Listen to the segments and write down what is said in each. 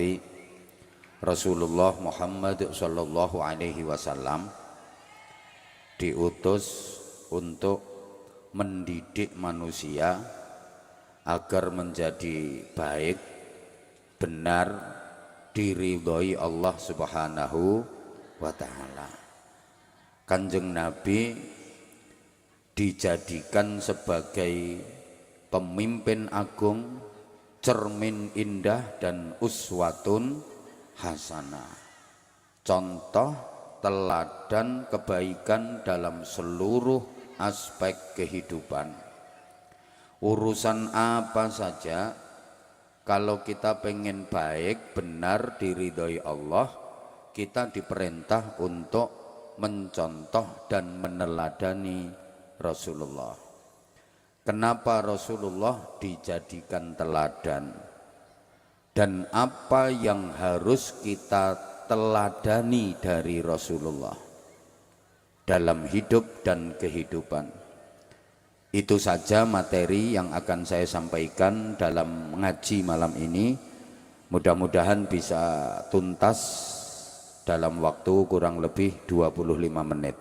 hormati Rasulullah Muhammad sallallahu alaihi wasallam diutus untuk mendidik manusia agar menjadi baik, benar, diridhoi Allah Subhanahu wa ta'ala. Kanjeng Nabi dijadikan sebagai pemimpin agung, cermin indah dan uswatun hasanah, contoh teladan kebaikan dalam seluruh aspek kehidupan. Urusan apa saja, kalau kita pengen baik, benar, diridhoi Allah, kita diperintah untuk mencontoh dan meneladani Rasulullah. Kenapa Rasulullah dijadikan teladan? Dan apa yang harus kita teladani dari Rasulullah dalam hidup dan kehidupan? Itu saja materi yang akan saya sampaikan dalam ngaji malam ini. Mudah-mudahan bisa tuntas dalam waktu kurang lebih 25 menit.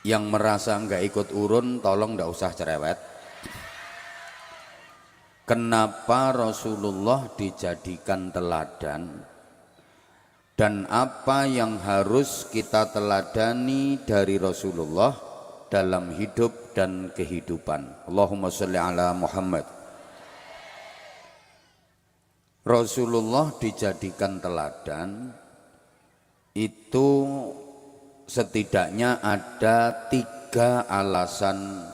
Yang merasa nggak ikut urun tolong nggak usah cerewet. Kenapa Rasulullah dijadikan teladan dan apa yang harus kita teladani dari Rasulullah dalam hidup dan kehidupan? Allahumma sholli ala Muhammad. Rasulullah dijadikan teladan itu setidaknya ada 3 alasan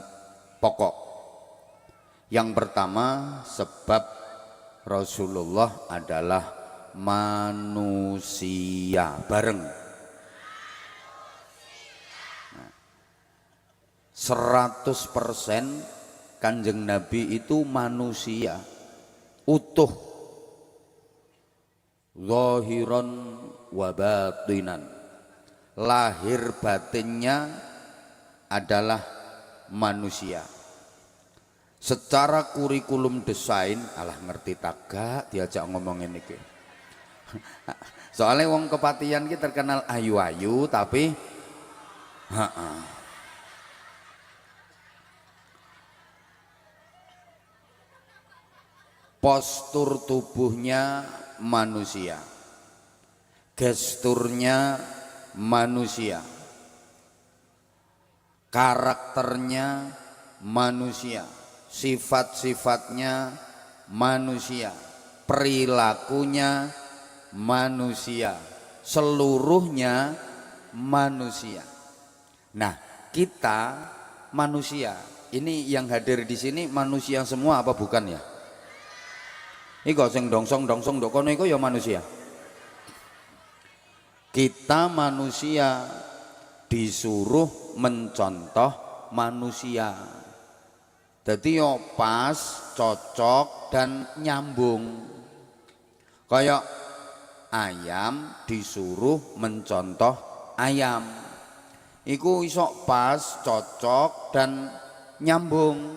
pokok. Yang pertama, sebab Rasulullah adalah manusia bareng. 100% Kanjeng Nabi itu manusia utuh, zahiran wa batinan, lahir batinnya adalah manusia. Secara kurikulum desain, alah ngerti tagak diajak ngomongin iki. Soalnya wong kepatian ki terkenal ayu-ayu tapi postur tubuhnya manusia, gesturnya manusia, karakternya manusia, sifat-sifatnya manusia, perilakunya manusia, seluruhnya manusia. Nah, kita manusia. Ini yang hadir di sini manusia semua apa bukan ya? Iko sing dongsong-dongsong ndok kono iku ya manusia. Kita manusia disuruh mencontoh manusia. Jadi yo pas, cocok dan nyambung. Kayak ayam disuruh mencontoh ayam. Iku iso pas, cocok dan nyambung.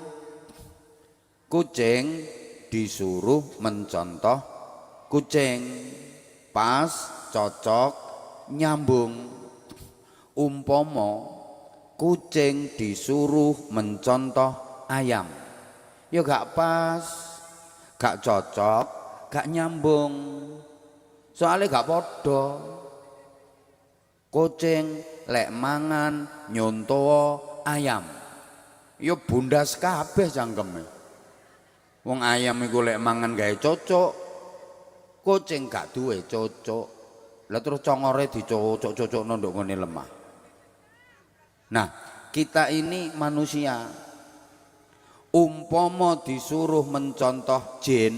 Kucing disuruh mencontoh kucing, pas, cocok, nyambung. Umpomo kucing disuruh mencontoh ayam, ya gak pas, gak cocok, gak nyambung. Soalnya gak podo. Kucing lek mangan nyontoh ayam, ya bundas kabeh cangkeme. Wong ayam iku lek mangan gawe cocok, kucing gak duwe cocok. Lah terus congore dicocok-cocokno nduk ngene lemah. Nah, kita ini manusia. Umpama disuruh mencontoh jin,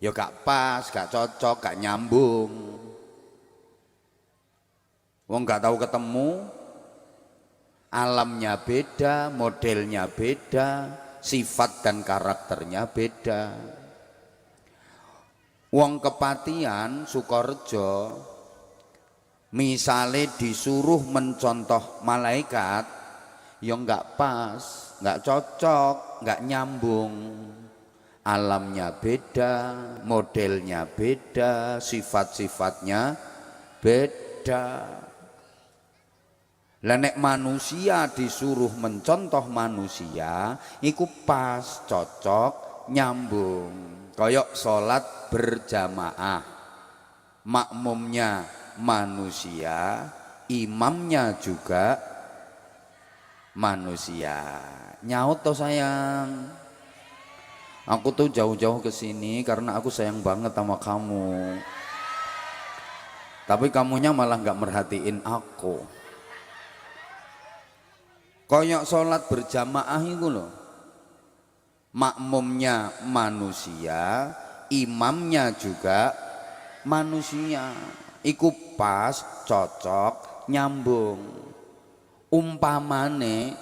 ya gak pas, gak cocok, gak nyambung. Wong gak tahu ketemu, alamnya beda, modelnya beda, sifat dan karakternya beda. Wong kepatian Sukorejo misale disuruh mencontoh malaikat, ya nggak pas, nggak cocok, nggak nyambung. alamnya beda, modelnya beda, sifat-sifatnya beda. Lah nek manusia disuruh mencontoh manusia, iku pas, cocok, nyambung. Kayak salat berjamaah, makmumnya manusia, imamnya juga manusia. Nyaut toh sayang. Aku tuh jauh-jauh ke sini karena aku sayang banget sama kamu. Tapi kamunya malah nggak merhatiin aku. Koyok sholat berjamaah itu loh. Makmumnya manusia, imamnya juga manusia. Iku pas, cocok, nyambung. Umpamane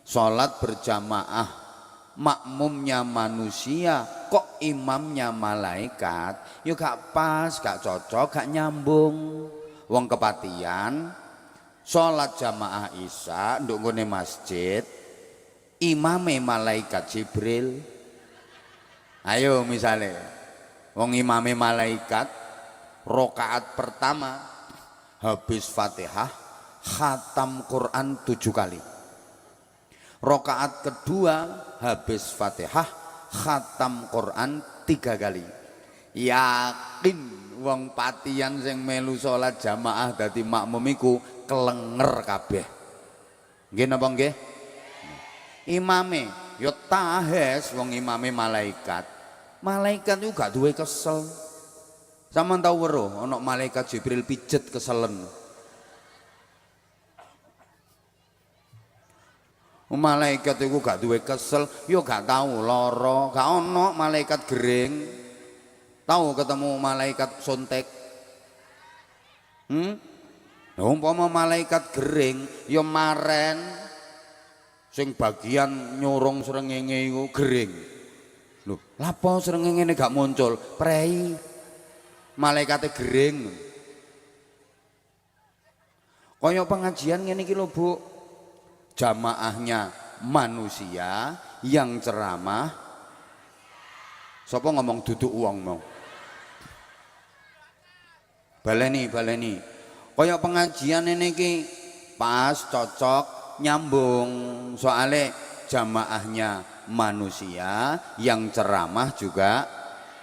sholat berjamaah, makmumnya manusia kok imamnya malaikat, yuk gak pas, gak cocok, gak nyambung. Wong kepatian sholat jamaah isya nduk nggone masjid, imame malaikat Jibril. Ayo misalnya wong imame malaikat, rokaat pertama habis Fatihah khatam Quran 7 kali. Rokaat kedua habis Fatihah khatam Quran 3 kali. Yakin wong patian sing melu salat jamaah dadi makmum iku kelenger kabeh. Nggih napa nggih? Imame ya tahes, wong imame malaikat. Malaikat itu gak duwe kesel. Sampeyan tau weruh ana malaikat Jibril pijet keselen. Malaikat itu gak duwe kesel, yo gak tahu lara, gak ono malaikat gering. Tahu ketemu malaikat sontek? Umpama malaikat gering, yo maren sing bagian nyorong srengenge iku gering. Lho, lapo srengenge gak muncul? Prei. Malaikate gering. Kaya pengajian ngene iki lho, Bu. Jamaahnya manusia yang ceramah. Sapa ngomong duduk uang mau? Baleni. Kaya pengajian ini ki pas, cocok, nyambung. Soale jamaahnya manusia, yang ceramah juga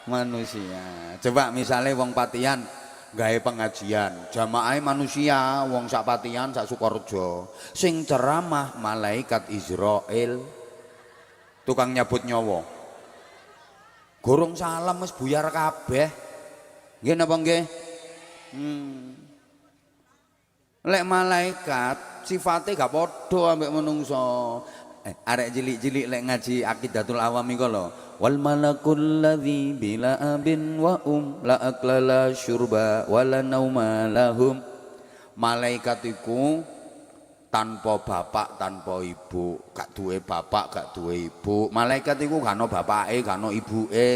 manusia. Coba misalnya wong patian gawe pengajian, jamaah manusia, wong sak patian sak Sukorejo, sing ceramah malaikat Israel, tukang nyabut nyawa. Gorong salam wis buyar kabeh. Nggih napa nggih? Lek malaikat sifate gak padha ambek menungso. Arek cilik-cilik lek ngaji Aqidatul Awam iku lho. Wal malakul ladzi bila abin wa la aklala syurba wala nauma lahum. Malaikat iku tanpa bapak tanpa ibu, gak duwe bapak gak duwe ibu. Malaikat iku gak ono bapake gak ono ibuke.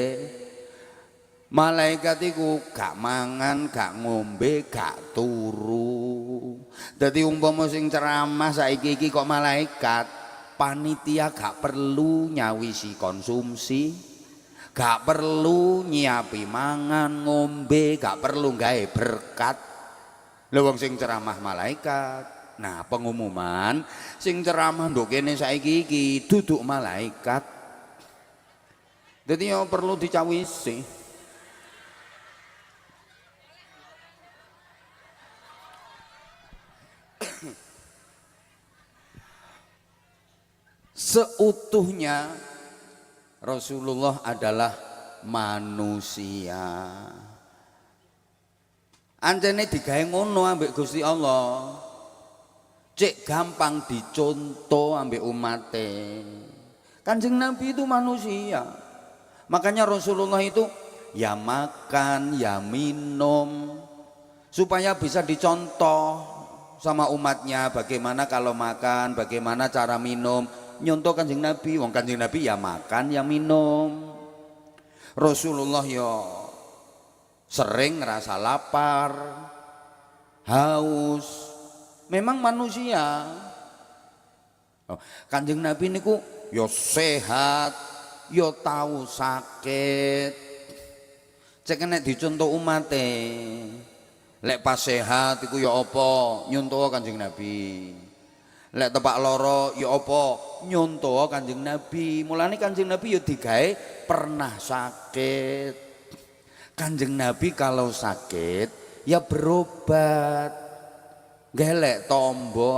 Malaikat iku gak mangan gak ngombe gak turu. Dadi umpama sing ceramah saiki iki kok malaikat, panitia gak perlu nyawisi konsumsi, gak perlu nyiapi mangan ngombe, gak perlu gawe berkat. Lha wong sing ceramah malaikat. Nah, pengumuman sing ceramah nduk kene saiki iki duduk malaikat. Dadi yo perlu dicawisi. Seutuhnya Rasulullah adalah manusia. Anjene digawe ngono ambek Gusti Allah. Cek gampang dicontoh ambek umate. Kanjeng Nabi itu manusia. Makanya Rasulullah itu ya makan, ya minum, supaya bisa dicontoh sama umatnya. Bagaimana kalau makan, bagaimana cara minum. Nyontoh Kanjeng Nabi. Wong Kanjeng Nabi ya makan, ya minum. Rasulullah ya sering ngerasa lapar, haus. Memang manusia. Kanjeng Nabi niku ya sehat, ya tahu sakit. Cek nek dicontoh umate. Lek pas sehat iku ya apa? Nyontoh Kanjeng Nabi. Lek tepak loro ya apa? Nyontoh Kanjeng Nabi. Mulane Kanjeng Nabi ya digawe pernah sakit. Kanjeng Nabi kalau sakit ya berobat. Gelek tombo.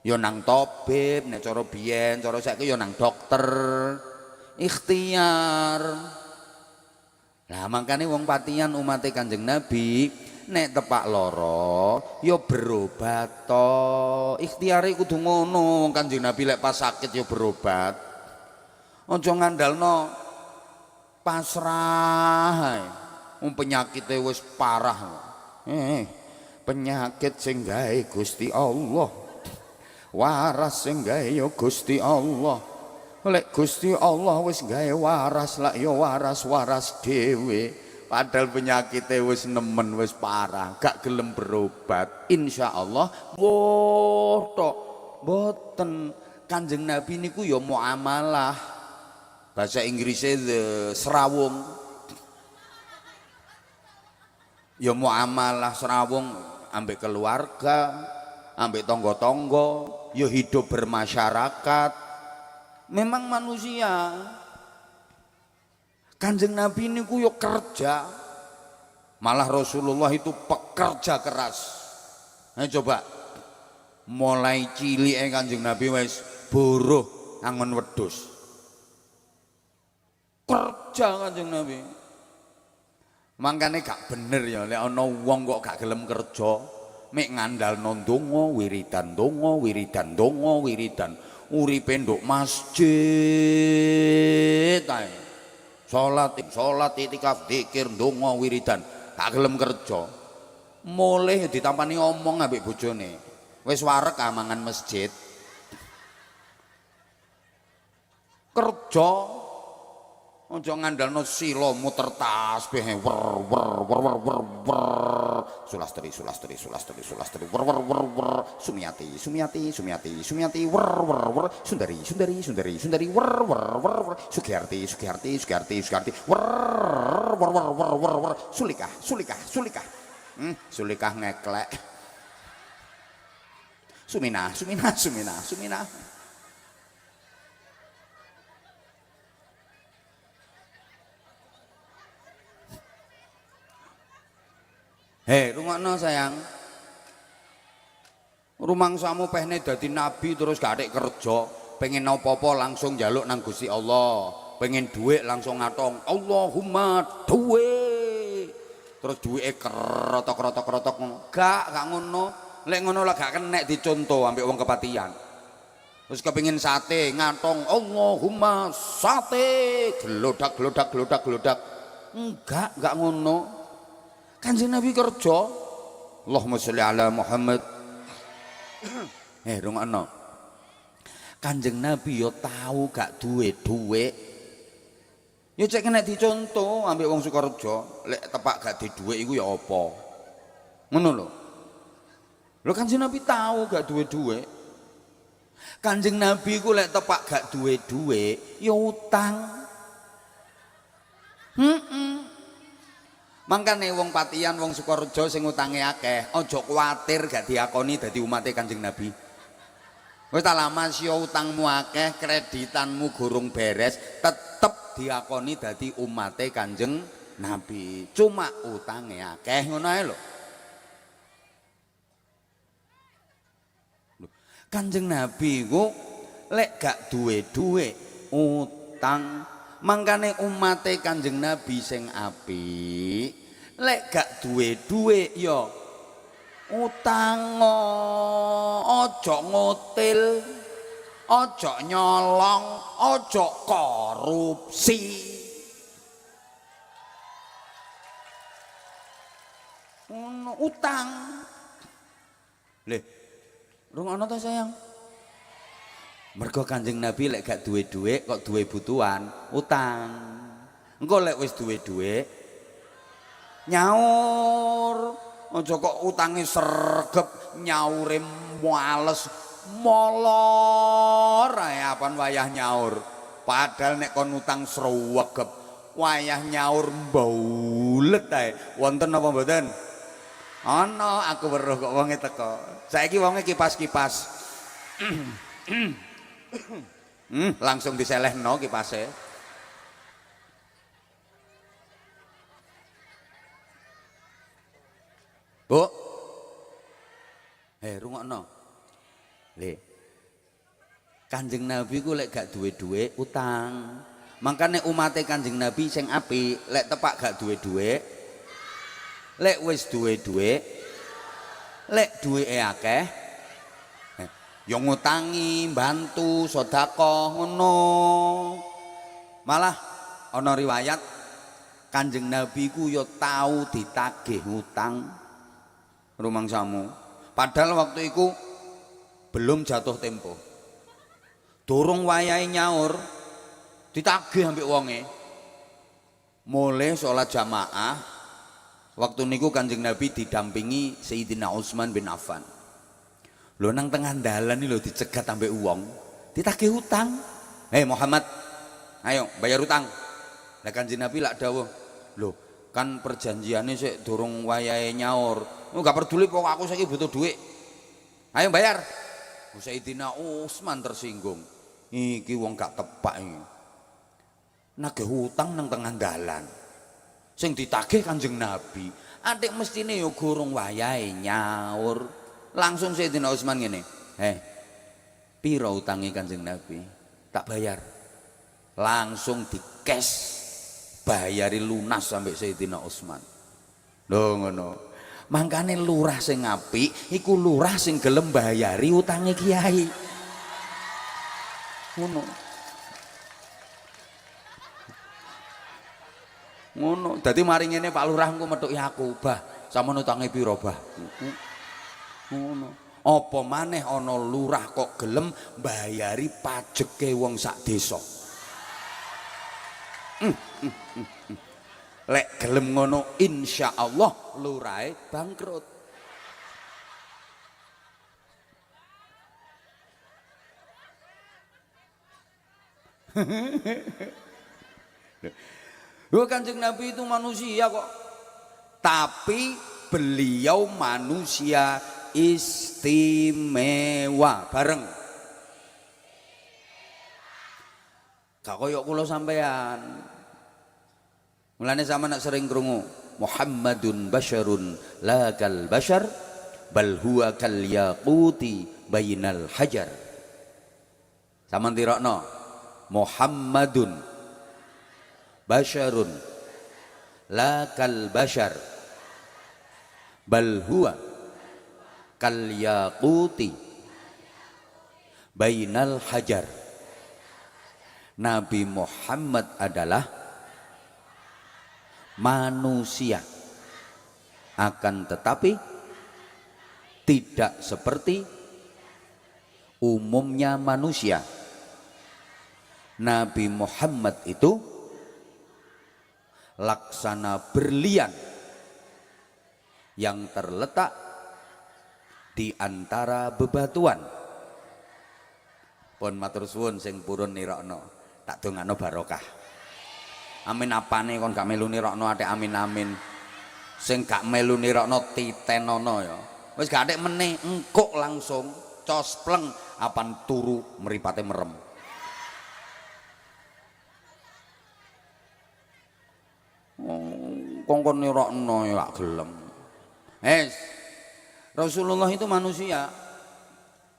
Ya nang tabib, nek cara biyen, cara saiki ya nang dokter. Ikhtiar. Lah makane wong patian umate Kanjeng Nabi nek tepak lara ya berobat to. Ikhtiare kudu ngono. Wong Kanjeng Nabi lek pas sakit ya berobat. Aja ngandalno pasrah. Wong penyakite wis parah. Penyakit sing gawe Gusti Allah. Waras sing gawe ya Gusti Allah. Lek Gusti Allah wis gawe waras lak ya waras-waras dhewe. Padahal penyakite wis nemen wis parah, gak gelem berobat. Insyaallah woh tok boten. Kanjeng Nabi niku ya muamalah. Bahasa Inggrisnya serawung. Ya muamalah serawung ambek keluarga, ambek tonggo-tonggo, ya hidup bermasyarakat. Memang manusia. Kanjeng Nabi niku yo kerja. Malah Rasulullah itu pekerja keras. Nah coba mulai cilik Kanjeng Nabi wis buruh angon wedhus. Kerja Kanjeng Nabi. Mangkane gak bener ya lek ana wong kok gak gelem kerja, mek ngandalno ndonga, wiridan ndonga, wiridan ndonga, wiridan. Uripe nduk masjid ae. Salat itikaf zikir ndonga wiridan, gak gelem kerja. Mulih ditampani omong ambek bojone. Wis wareg mangan masjid. Kerja aja ngandalno sila muter tasbih wer wer wer wer wer wer sulastri sulastri sulastri sulastri wer wer wer wer sumiati sumiati sumiati sumiati wer wer wer sundari sundari sundari sundari wer wer wer wer sugiarti sugiarti sugiarti sugiarti wer wer wer wer wer wer sulikah sulikah sulikah sulikah ngeklek sumina sumina sumina sumina. Hei, rungokno sayang. Rumangsamu pehne dadi nabi terus gak adek kerja, pengen apa-apa langsung njaluk nang Gusti Allah, pengen duit langsung ngatong, Allahumma duit. Terus duwike kerotok-kerotok ngono. Gak ngono. Lek ngono lah gak kenek dicontoh ambek wong kepatian. Terus kepengin sate ngatong, Allahumma sate, gelodak gelodak gelodak gelodak. Enggak ngono. Kanjeng Nabi kerja. Allahumma sholli ala Muhammad. Rungokno. Kanjeng Nabi yo tahu gak duwe dhuwit. Yo cek kena dicontoh ambek wong Sukorejo, lek tepak gak di dhuwit iku ya apa? Ngono lho. Lho Kanjeng Nabi tahu gak duwe dhuwit. Kanjeng Nabi ku lek tepak gak duwe dhuwit, ya utang. Mangkane wong patian wong Sukorejo sing utange akeh, aja kuwatir gak diakoni dadi umate Kanjeng Nabi. Wis tak lama sio utangmu akeh, kreditanmu gurung beres, tetep diakoni dadi umate Kanjeng Nabi. Cuma utange akeh ngono ae lho. Kanjeng Nabi ku lek gak duwe dhuwit utang. Mangkane umate Kanjeng Nabi sing apik lek gak duwe dhuwit ya utang. Aja ngotil, aja nyolong, aja korupsi. Utang. Leh, rungokno ta sayang? Mergo Kanjeng Nabi lek gak duwe dhuwit kok duwe butuhan, utang. Engko lek wis duwe dhuwit nyaur. Aja kok utange sregep, nyaure males, molor ae apan wayah nyaur. Padahal nek kon utang srewegep wayah nyaur mbaulet ae. Wonten apa mboten? Ana, aku weruh kok wonge teko. Saiki wonge kipas-kipas. Langsung diselehno kipase. Bu. Rungokno. Le. Kanjeng Nabi ku lek gak duwe dhuwit utang. Makane umate Kanjeng Nabi sing apik, lek tepak gak duwe dhuwit, lek wis duwe dhuwit, lek duwike akeh, ya ngutangi, bantu, sedekah ngono. Malah ana riwayat Kanjeng Nabi ku ya tau ditagih utang rumangsamu. Padahal waktu itu belum jatuh tempo. Durung wayahe nyaur ditagih ambek wonge. Mulai sholat jamaah waktu niku Kanjeng Nabi didampingi Sayyidina Utsman bin Affan. Lho nang tengah dalan iki lho dicegat ambek wong, ditagih utang. Hei Muhammad, ayo bayar utang. Lah Kanjeng Nabi lak dawuh, lho kan perjanjiannya sik durung wayahe nyaur. Gak peduli pokok aku saiki butuh duit. Ayo bayar. Sayyidina Utsman tersinggung. Iki wong gak tepak iki. Nagih hutang nang tengah dalan. Sing ditagih Kanjeng Nabi. Atik mestine ya gorong wayahe nyaur. Langsung Sayyidina Utsman ngene. Piro utangi Kanjeng Nabi? Tak bayar. Langsung di-cash. Bayari lunas sampai Sayyidina Utsman. Lho ngono. Mangkane lurah sing apik iku lurah sing gelem bayari utange kiai. Ngono. Ngono. Dadi mari ngene Pak Lurah engko methuki aku, "Bah, sampeyan utange piro, Bah?" Ngono. Apa maneh ana lurah kok gelem bayari pajeke wong sak desa. Lek gelem ngono insyaallah lurahe bangkrut. Kanjeng Nabi itu manusia kok. Tapi beliau manusia istimewa bareng. Gak koyok kula sampean. Mulane sama nak sering krungu Muhammadun basyarun la kal basyar bal huwa kal yaquti bainal hajar. Sama tirokno Muhammadun basyarun la kal basyar bal huwa kal yaquti bainal hajar. Nabi Muhammad adalah manusia, akan tetapi tidak seperti umumnya manusia. Nabi Muhammad itu laksana berlian yang terletak di antara bebatuan. Pun matur suwun sing purun nirokno, tak dongakno barokah. Amin apane kon gak melu nirokno atik amin amin. Sing gak melu nirokno titenono ya. Wis gak atik meneh engkuk langsung cospleng apan turu mripate merem. Kongkon nirokno ya gak gelem. Rasulullah itu manusia,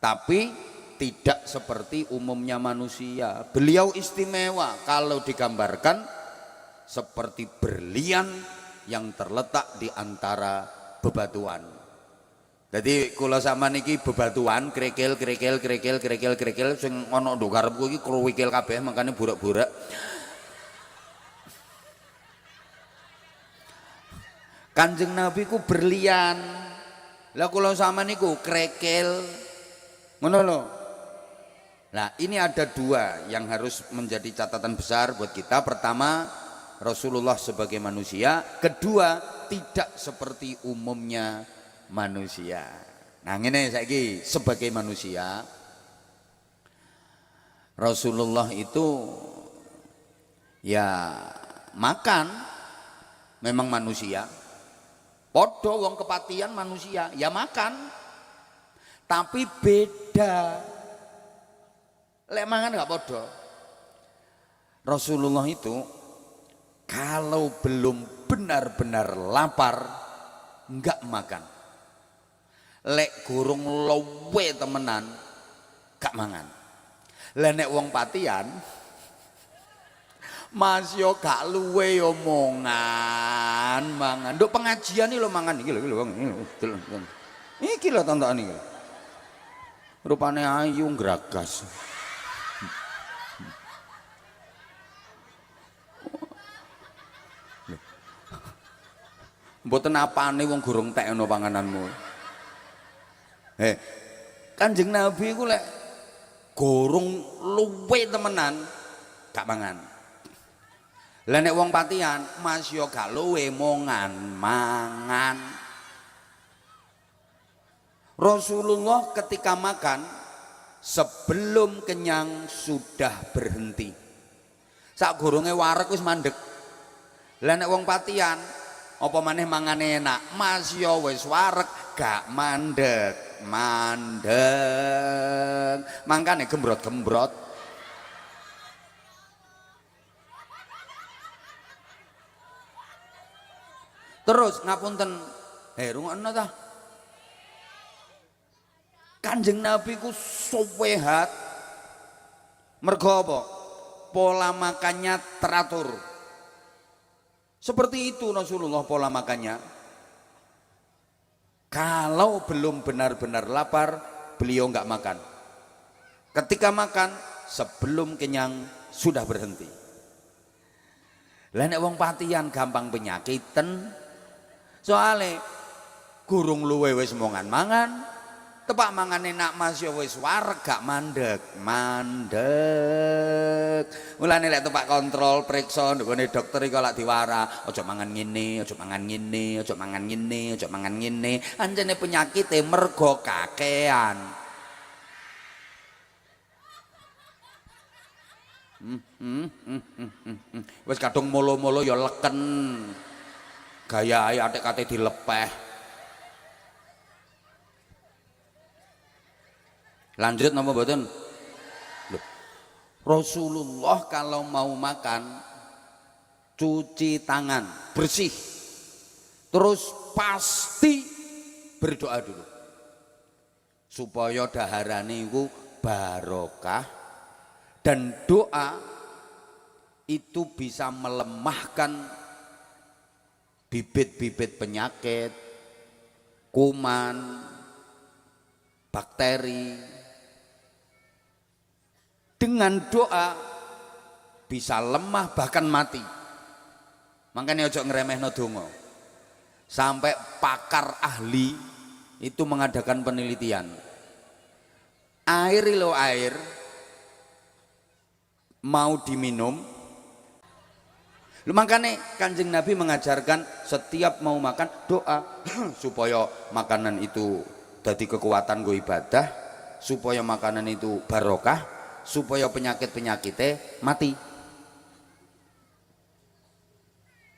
tapi tidak seperti umumnya manusia. Beliau istimewa kalau digambarkan seperti berlian yang terletak di antara bebatuan. Jadi kula sama niki bebatuan krikil sing ana ndok karepku iki kruwikil kabeh makane burak-burak. Kanjeng Nabi ku berlian. Lah kula sama niku krikil ngono lho. Nah, ini ada dua yang harus menjadi catatan besar buat kita. Pertama, Rasulullah sebagai manusia. Kedua, tidak seperti umumnya manusia. Nah, ini saiki sebagai manusia Rasulullah itu Ya makan, memang manusia. Podo wong kepatian manusia, ya makan. Tapi beda. Lek mangan gak podo. Rasulullah itu kalau belum benar-benar lapar enggak makan. Lek gurung lowe temenan gak mangan. Lah nek wong patian Mas yo gak luwe yo omongan mangan. Nduk pengajian iki lho mangan iki lho iki lho tontonan iki. Rupane ayu ngragas. Mboten apane wong gurung tekno pangananmu. Kanjeng Nabi ku lek gurung luwe temenan gak mangan. Lah nek wong patian Mas yo gak luwe mongan mangan. Rasulullah ketika makan sebelum kenyang sudah berhenti. Sak gurunge wareg wis mandeg. Lah nek wong patian apa maneh mangane enak, Mas yo wis wareg gak mandeg, mangkane gembrot-gembrot. Terus ngapunten, rungokno ta. Kanjeng Nabi ku suwehat. Mergo apa? Pola makannya teratur. Seperti itu Rasulullah pola makannya. Kalau belum benar-benar lapar, beliau enggak makan. Ketika makan, sebelum kenyang sudah berhenti. Lah nek wong patian gampang penyakiten. Soale gurung luwe wis mangan, tepak mangan enak Mas ya wis wareg gak mandeg. Mulane lek tepak kontrol periksa nggone dokter iki lak diwara, aja mangan ngene, aja mangan ngene, aja mangan ngene, aja mangan ngene. Anjene penyakite mergo kakean. Wis kadung molo-molo ya leken. Gaya ae atik kate dilepeh. Lanjut napa mboten? Rasulullah kalau mau makan cuci tangan, bersih. Terus pasti berdoa dulu. Supaya daharane iku barokah dan doa itu bisa melemahkan bibit-bibit penyakit, kuman, bakteri. Dengan doa bisa lemah bahkan mati. Makanya ojo ngeremehno donga. Sampai pakar ahli itu mengadakan penelitian. Air mau diminum. Makanya Kanjeng Nabi mengajarkan setiap mau makan doa supaya makanan itu jadi kekuatan go ibadah, supaya makanan itu barokah, supaya penyakit-penyakitnya mati.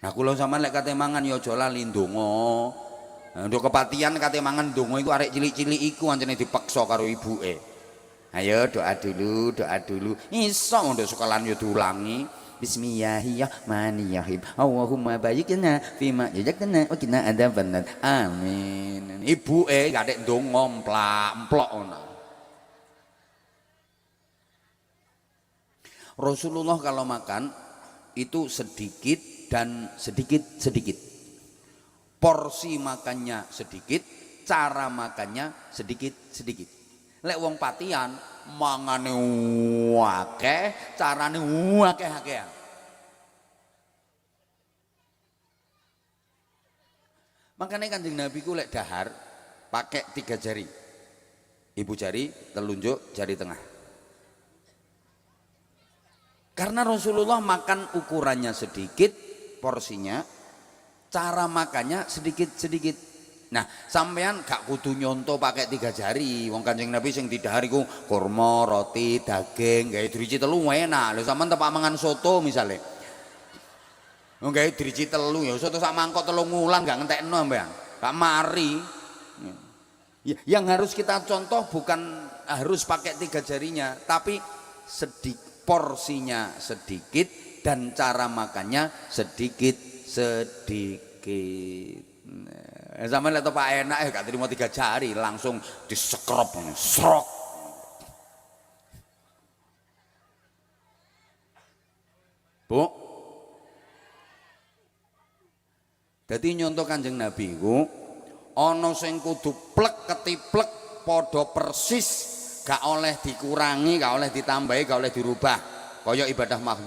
Nah kula sampean lek kate mangan ya aja lali ndonga. Nah, nduk kepatian kate mangan ndonga iku arek cilik-cilik iku ancene dipaksa karo ibuke. Ayo doa dulu. Iso nduk sekolahan ya diulangi. Bismillahirrahmanirrahim. Allahumma bayyikna fima jazaktana wa qina adzabannar. Amin. Ibuke gatek ndonga mplak-mplok ngono. Rasulullah kalau makan itu sedikit dan sedikit. Porsi makannya sedikit, cara makannya sedikit. Lek wong patian mangane akeh, carane akeh-akehan. Makanya Kanjeng Nabi ku lek dahar pakai 3 jari. Ibu jari, telunjuk, jari tengah. Karena Rasulullah makan ukurannya sedikit, porsinya, cara makannya sedikit. Nah, sampean gak kudu nyonto pakai 3 jari. Wong Kanjeng Nabi sing didahar iku kurma, roti, daging, gawe driji telu enak. Lho sampean tepak mangan soto misalnya. Wong gawe driji telu ya soto sak mangkok 3 wulan gak ngentekno sampean. Gak mari. Yang harus kita contoh bukan harus pakai 3 jarinya, tapi porsinya sedikit dan cara makannya sedikit. Sama lihat Pak enak gak terima 3 jari langsung disekrop srok. Bu. Jadi nyontoh Kanjeng Nabi ku ana sing kudu plek ketiplek padha persis, gak oleh dikurangi, gak oleh ditambahi, gak oleh dirubah kaya ibadah makhluk.